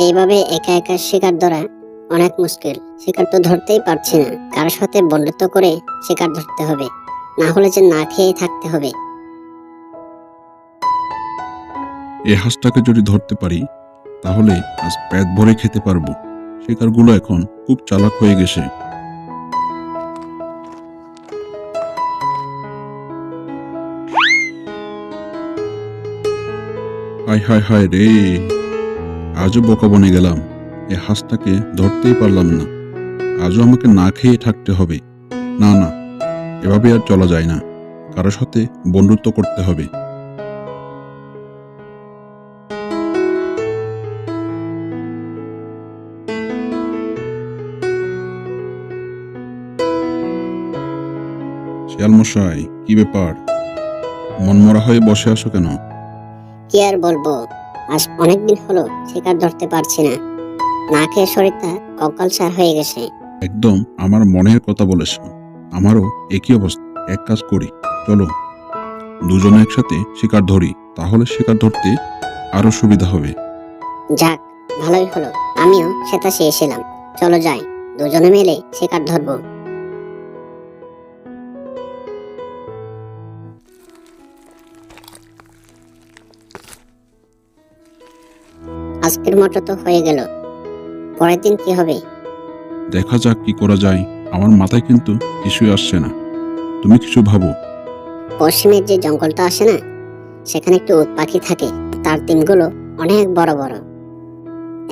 এইভাবে একা একা শিকার ধরা অনেক মুশকিল। শিকার তো ধরতেই পারছি না, কারোর সাথে বন্ধুত্ব করে শিকার ধরতে হবে, না হলে যে না খেয়ে থাকতে হবে। এই হাঁসটাকে যদি ধরতে পারি তাহলে আজ পেট ভরে খেতে পারবো। শিকারগুলো এখন খুব চালাক হয়ে গেছে। হায় হায় হায় রে, আজও বোকা বনে গেলাম। এই হাঁসটাকে ধরতেই পারলাম না। আজও আমাকে না খেয়ে থাকতে হবে। না না, এভাবে আর চলা যায় না। কারোর সাথে বন্ধুত্ব করতে হবে। শিয়াল মশাই, কি ব্যাপার? মনমরা হয়ে বসে আছো কেন? কি আর বলবো, আজ অনেকদিন হলো শিকার ধরতে পারছি না। না খেয়ে শরীরটা কঙ্কালসার হয়ে গেছে। একদম আমার মনের কথা বলেছ। আমারও একই অবস্থা। এক কাজ করি, চলো দুজনে একসাথে শিকার ধরি, তাহলে শিকার ধরতে আরো সুবিধা হবে। যাক, ভালোই হলো, আমিও সেটা চেয়েছিলাম। চলো যাই, দুজনে মিলে শিকার ধরবো। আজকের মতো তো হয়ে গেল, পরের দিন কি হবে? দেখা যাক কি করা যায়। আমার মাথায় কিন্তু কিছুই আসছে না। তুমি কিছু ভাবো। পশ্চিমের যে জঙ্গলটা আছে না, সেখানে একটু উট পাখি থাকে। তার ডিমগুলো অনেক বড় বড়।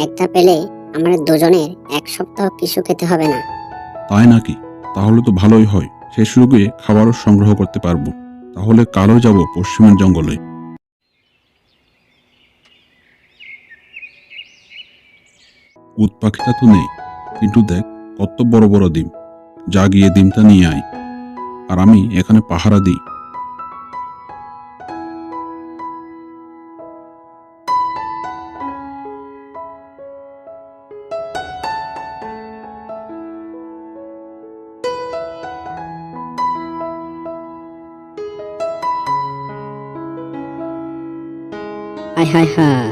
একটা পেলে আমাদের দুজনের এক সপ্তাহ কিছু খেতে হবে না। তাই নাকি? তাহলে তো ভালোই হয়। সেই সুযোগে খাবারও সংগ্রহ করতে পারবো। তাহলে কালও যাব পশ্চিমের জঙ্গলে। উট পাখিটা তো নেই, কিন্তু দেখ কত বড় বড় ডিম। যা গিয়ে ডিমটা নিয়ে আয়, আর আমি এখানে পাহারা দিই। হায় হায় হায়,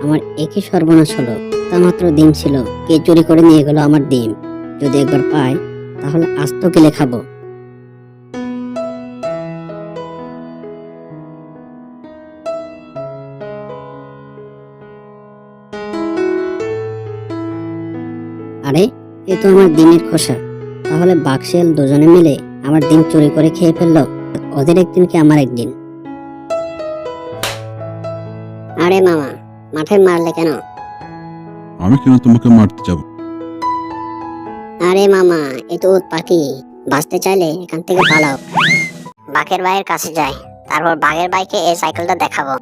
আমার একই সর্বনাশ হলো। তা মাত্র ডিম ছিল, কে চুরি করে নিয়ে গেল আমার ডিম। যদি একবার পাই তাহলে আস্ত কেলে খাবো। আরে, এ তো আমার ডিমের খোসা। তাহলে বাঘশিয়াল দুজনে মিলে আমার ডিম চুরি করে খেয়ে ফেললো। ওদের একদিন কি আমার একদিন। আরে মামা, মাঠে মারলে কেন? আমি কেন তোমাকে মারতে যাব? আরে মামা, এ তো উট পাখি। বাঁচতে চাইলে এখান থেকে পালাও। বাঘের ভাইয়ের কাছে যাই, তারপর বাঘের ভাইকে এই সাইকেলটা দেখাবো।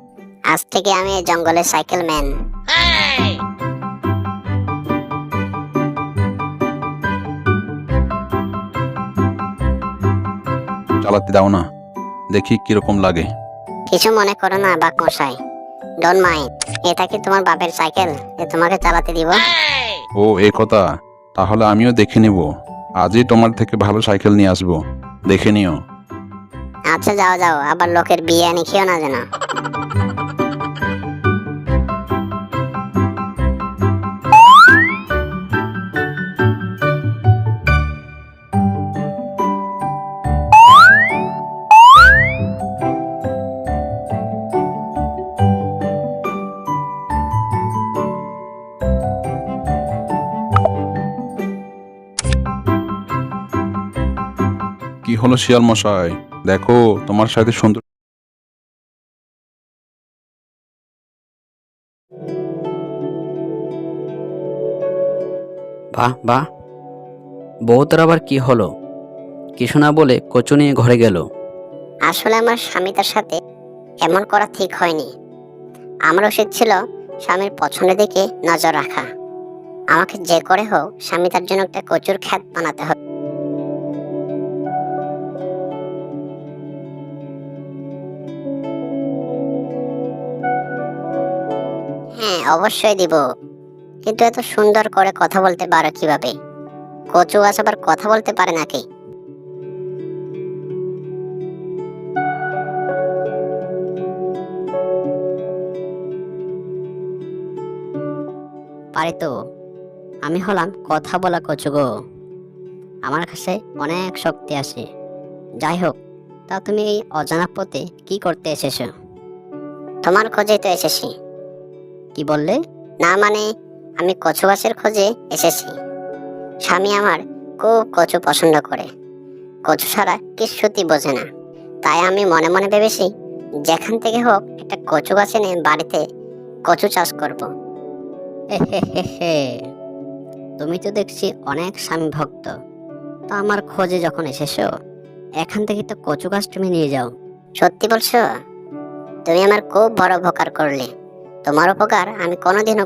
আজ থেকে আমি এই জঙ্গলের সাইকেল ম্যান। চালাতে দাও না, দেখি কিরকম লাগে। কিছু মনে করো না বাঘ মশাই, ডোন্ট মাইন্ড। এটা কি তোমার বাপের সাইকেল যে তোমাকে চালাতে দিব? ও এই কথা, তাহলে আমিও দেখে নিব। আজই তোমার থেকে ভালো সাইকেল নিয়ে আসবো, দেখে নিও। আচ্ছা যাও যাও, আবার লোকের বিয়ে আনি খেও না যেন। কি হলো শিয়াল মশাই, দেখো তোমার সাথে সুন্দর। বাহ বাহ, বউটার আবার কি হলো? কিছু না বলে কচু নিয়ে ঘরে গেল। আসলে আমার স্বামী তার সাথে এমন করা ঠিক হয়নি। আমার উচিত ছিল স্বামীর পছন্দের দিকে নজর রাখা। আমাকে যে করে হোক স্বামী তার জন্য একটা কচুর ক্ষেত বানাতে হবে। হ্যাঁ, অবশ্যই দিব, কিন্তু এত সুন্দর করে কথা বলতে পারো কিভাবে? কচু গাছ আবার কথা বলতে পারে নাকি? পারি তো। আমি হলাম কথা বলা কচু গো। আমার কাছে অনেক শক্তি আছে। যাই হোক, তা তুমি এই অজানা পথে কি করতে এসেছো? তোমার খোঁজেই তো এসেছি। কি বললে? না মানে, আমি কচু গাছের খোঁজে এসেছি। স্বামী আমার খুব কচু পছন্দ করে, কচু ছাড়া কিছুই বোঝে না। তাই আমি মনে মনে ভেবেছি, যেখান থেকে হোক একটা কচু গাছ এনে বাড়িতে কচু চাষ করব। হে, তুমি তো দেখছি অনেক স্বামী ভক্ত। তো আমার খোঁজে যখন এসেছো, এখান থেকে তো কচু গাছ তুমি নিয়ে যাও। সত্যি বলছো? তুমি আমার খুব বড় উপকার করলে। তোমার উপকার আমি কোনোদিনও